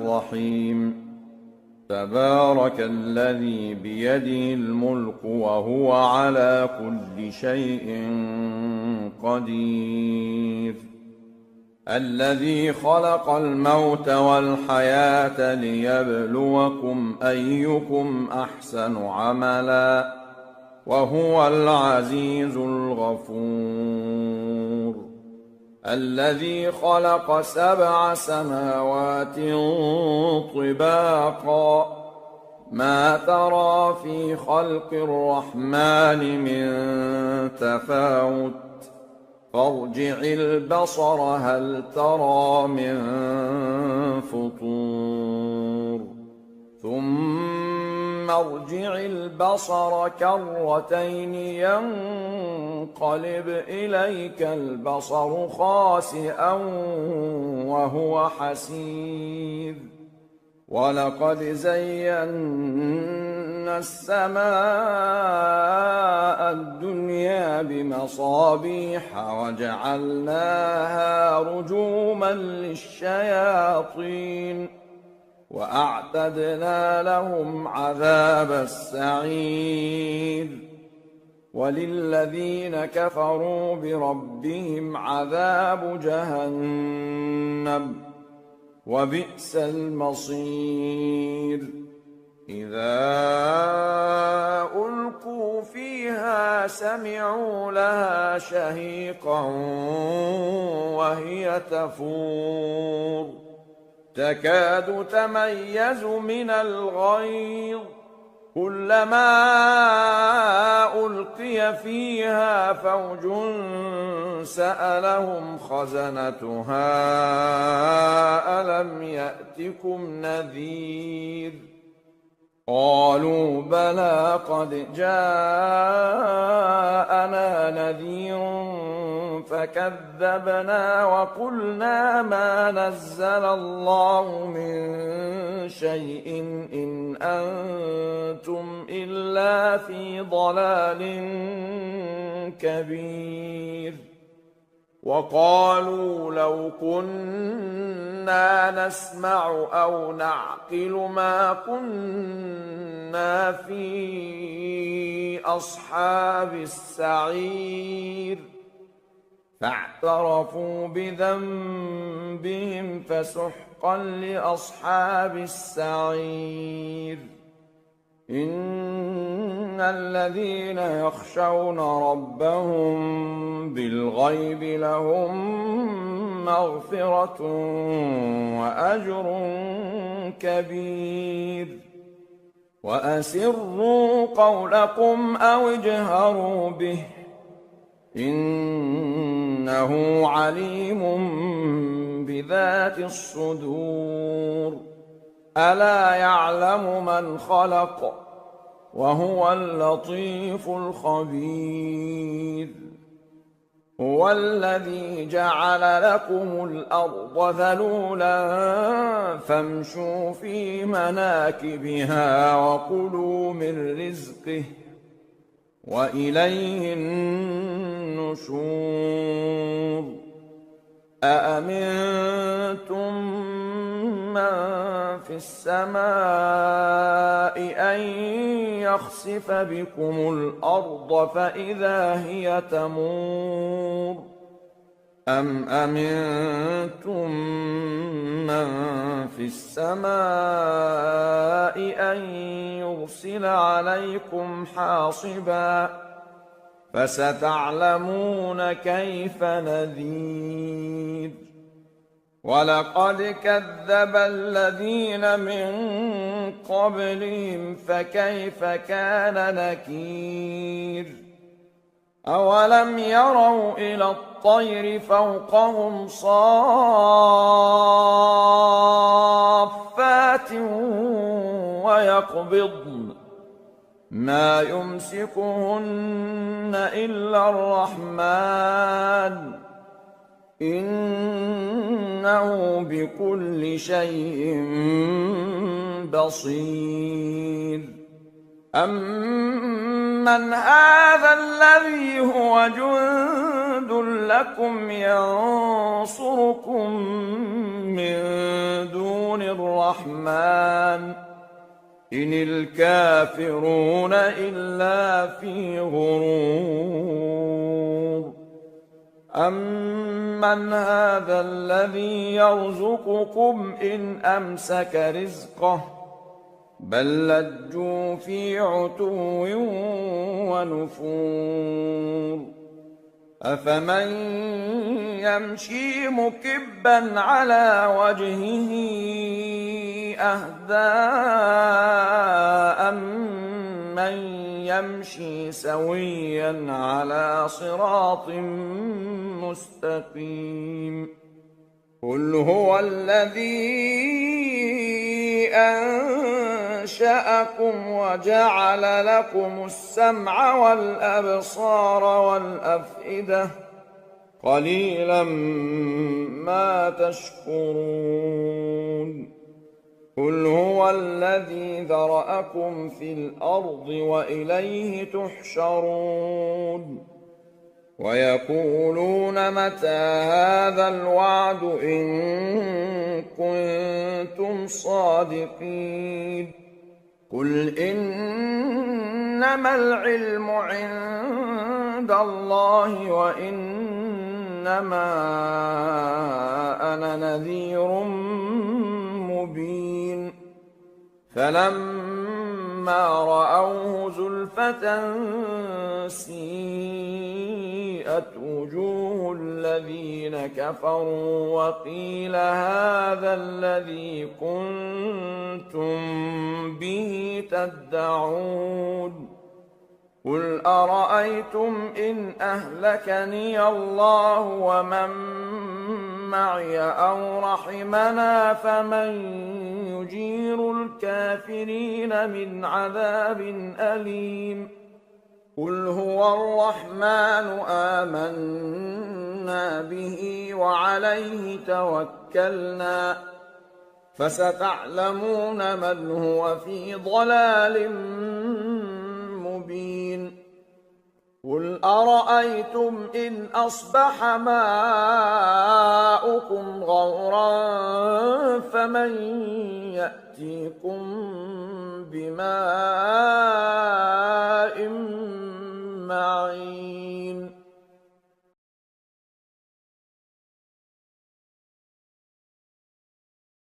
الرحيم تبارك الذي بيده الملك وهو على كل شيء قدير الذي خلق الموت والحياة ليبلوكم أيكم أحسن عملا وهو العزيز الغفور الذي خلق 7 سماوات طباقا ما ترى في خلق الرحمن من تفاوت فارجع البصر هل ترى من فطور ثم ارجع البصر كرتين ينقلب إليك البصر خاسئا وهو حسير ولقد زينا السماء الدنيا بمصابيح وجعلناها رجوما للشياطين وأعتدنا لهم عذاب السعير وللذين كفروا بربهم عذاب جهنم وبئس المصير إذا ألقوا فيها سمعوا لها شهيقا وهي تفور تكاد تميز من الغيظ كلما ألقي فيها فوج سألهم خزنتها ألم يأتكم نذير قالوا بلى قد جاءنا نذير فكذبنا وقلنا ما نزل الله من شيء إن أنتم إلا في ضلال كبير وقالوا لو كنا نسمع أو نعقل ما كنا في أصحاب السعير فاعترفوا بذنبهم فسحقا لأصحاب السعير إن الذين يخشون ربهم بالغيب لهم مغفرة وأجر كبير وأسروا قولكم أو اجهروا به إنه عليم بذات الصدور ألا يعلم من خلق وهو اللطيف الخبير هو الذي جعل لكم الأرض ذلولا فامشوا في مناكبها وكلوا من رزقه وإليه النشور أأمنتم من في السماء أن يخسف بكم الأرض فإذا هي تمور أم أمنتم من في السماء أن يرسل عليكم حاصبا فستعلمون كيف نذير ولقد كذب الذين من قبلهم فكيف كان نكير أولم يروا إلى الطير فوقهم صافات ويقبضن ما يمسكهن إلا الرحمن إنه بكل شيء بصير أَمَّنْ هَذَا الَّذِي هُوَ جُندٌ لَّكُمْ يَنصُرُكُم مِّن دُونِ الرَّحْمَٰنِ إِنِ الْكَافِرُونَ إِلَّا فِي غُرُورٍ أَمَّنْ هَذَا الَّذِي يَرْزُقُكُمْ إِنْ أَمْسَكَ رِزْقَهُ بَل لَّجُّوا فِي عُتُوٍّ وَنُفُورٍ أَفَمَن يَمْشِي مُكِبًّا عَلَىٰ وَجْهِهِ أَهْدَىٰ أَمَّن يَمْشِي سَوِيًّا عَلَىٰ صِرَاطٍ مُّسْتَقِيمٍ قُلْ هُوَ الَّذِي أَنشَأَكُمْ وَجَعَلَ لَكُمُ السَّمْعَ وَالْأَبْصَارَ وَالْأَفْئِدَةَ قَلِيلًا مَّا تَشْكُرُونَ قُلْ هُوَ الَّذِي ذَرَأَكُمْ فِي الْأَرْضِ وَإِلَيْهِ تُحْشَرُونَ وَيَقُولُونَ مَتَىٰ هَٰذَا الْوَعْدُ إِن كُنتُمْ صَادِقِينَ قُلْ إِنَّمَا الْعِلْمُ عِندَ اللَّهِ وَإِنَّمَا أَنَا نَذِيرٌ مُّبِينٌ فَلَمَّا رَأَوْهُ زُلْفَةً سِيئَتْ وُجُوهُ الَّذِينَ كَفَرُوا وَقِيلَ هَٰذَا الَّذِي كُنتُم بِهِ تَدَّعُونَ قُلْ أَرَأَيْتُمْ إِنْ أَهْلَكَنِيَ اللَّهُ وَمَن مَّعِيَ أَوْ رَحِمَنَا فَمَن يُجِيرُ الْكَافِرِينَ مِنْ عَذَابٍ أَلِيمٍ قُلْ هُوَ الرَّحْمَٰنُ آمَنَّا بِهِ وَعَلَيْهِ تَوَكَّلْنَا فَسَتَعْلَمُونَ مَنْ هُوَ فِي ضَلَالٍ مُّبِينٍ قُلْ أَرَأَيْتُمْ إِنْ أَصْبَحَ مَاؤُكُمْ غَوْرًا فَمَن يَأْتِيكُم بِمَاءٍ